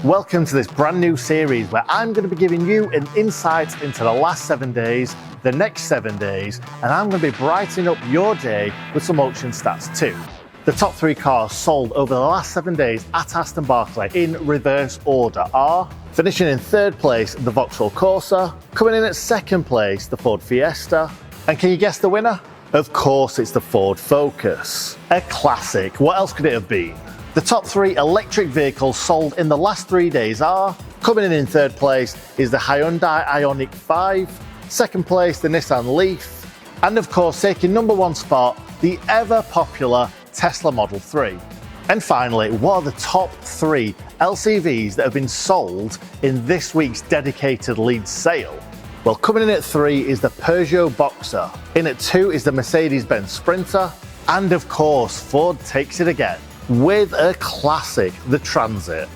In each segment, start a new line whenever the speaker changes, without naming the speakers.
Welcome to this brand new series where I'm going to be giving you an insight into the last 7 days, the next 7 days, and I'm going to be brightening up your day with some auction stats too. The top 3 cars sold over the last 7 days at Aston Barclay in reverse order are: finishing in 3rd place, the Vauxhall Corsa; coming in at 2nd place, the Ford Fiesta; and can you guess the winner? Of course, it's the Ford Focus. A classic. What else could it have been? The top 3 electric vehicles sold in the last 3 days are: coming in 3rd place is the Hyundai Ioniq 5, 2nd place the Nissan Leaf, and of course taking number 1 spot, the ever popular Tesla Model 3. And finally, what are the top 3 LCVs that have been sold in this week's dedicated lead sale? Well, coming in at 3 is the Peugeot Boxer, in at 2 is the Mercedes-Benz Sprinter, and of course Ford takes it again with a classic, the Transit.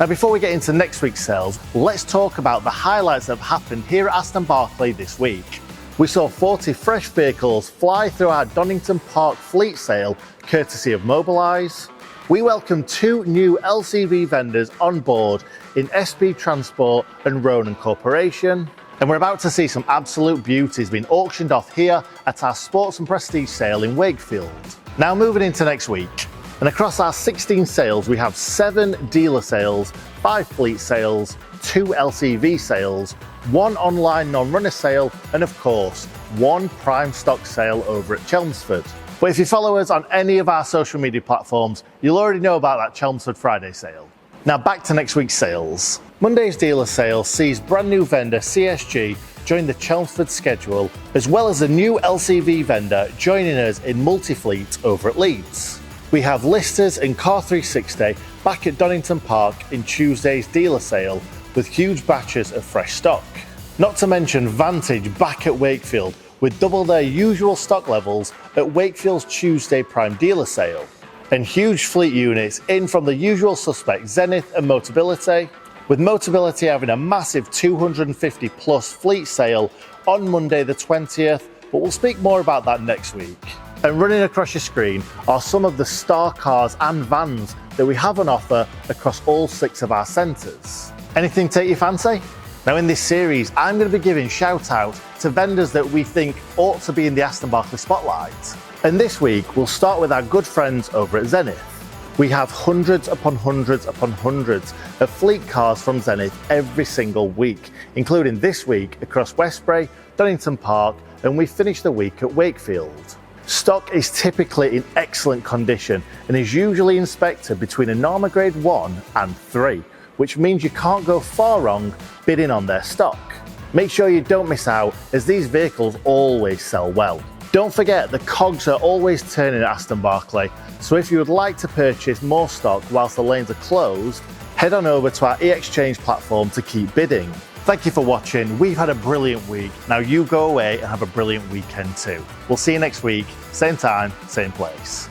Now before we get into next week's sales, let's talk about the highlights that have happened here at Aston Barclay this week. We saw 40 fresh vehicles fly through our Donington Park fleet sale, courtesy of Mobilise. We welcomed 2 new LCV vendors on board in SB Transport and Ronan Corporation. And we're about to see some absolute beauties being auctioned off here at our Sports and Prestige sale in Wakefield. Now moving into next week. And across our 16 sales, we have 7 dealer sales, 5 fleet sales, 2 LCV sales, 1 online non-runner sale, and of course, 1 prime stock sale over at Chelmsford. But if you follow us on any of our social media platforms, you'll already know about that Chelmsford Friday sale. Now back to next week's sales. Monday's dealer sale sees brand new vendor CSG join the Chelmsford schedule, as well as a new LCV vendor joining us in multi-fleet over at Leeds. We have Listers and Car 360 back at Donington Park in Tuesday's dealer sale with huge batches of fresh stock. Not to mention Vantage back at Wakefield with double their usual stock levels at Wakefield's Tuesday Prime dealer sale. And huge fleet units in from the usual suspects Zenith and Motability, with Motability having a massive 250 plus fleet sale on Monday the 20th, but we'll speak more about that next week. And running across your screen are some of the star cars and vans that we have on offer across all 6 of our centres. Anything take your fancy? Now in this series, I'm going to be giving shout out to vendors that we think ought to be in the Aston Barclay spotlight. And this week, we'll start with our good friends over at Zenith. We have hundreds upon hundreds upon hundreds of fleet cars from Zenith every single week, including this week across Westbury, Donington Park, and we finish the week at Wakefield. Stock is typically in excellent condition and is usually inspected between a Norma Grade 1 and 3, which means you can't go far wrong bidding on their stock. Make sure you don't miss out, as these vehicles always sell well. Don't forget, the cogs are always turning at Aston Barclay, so if you would like to purchase more stock whilst the lanes are closed, head on over to our e-exchange platform to keep bidding. Thank you for watching. We've had a brilliant week. Now you go away and have a brilliant weekend too. We'll see you next week, same time, same place.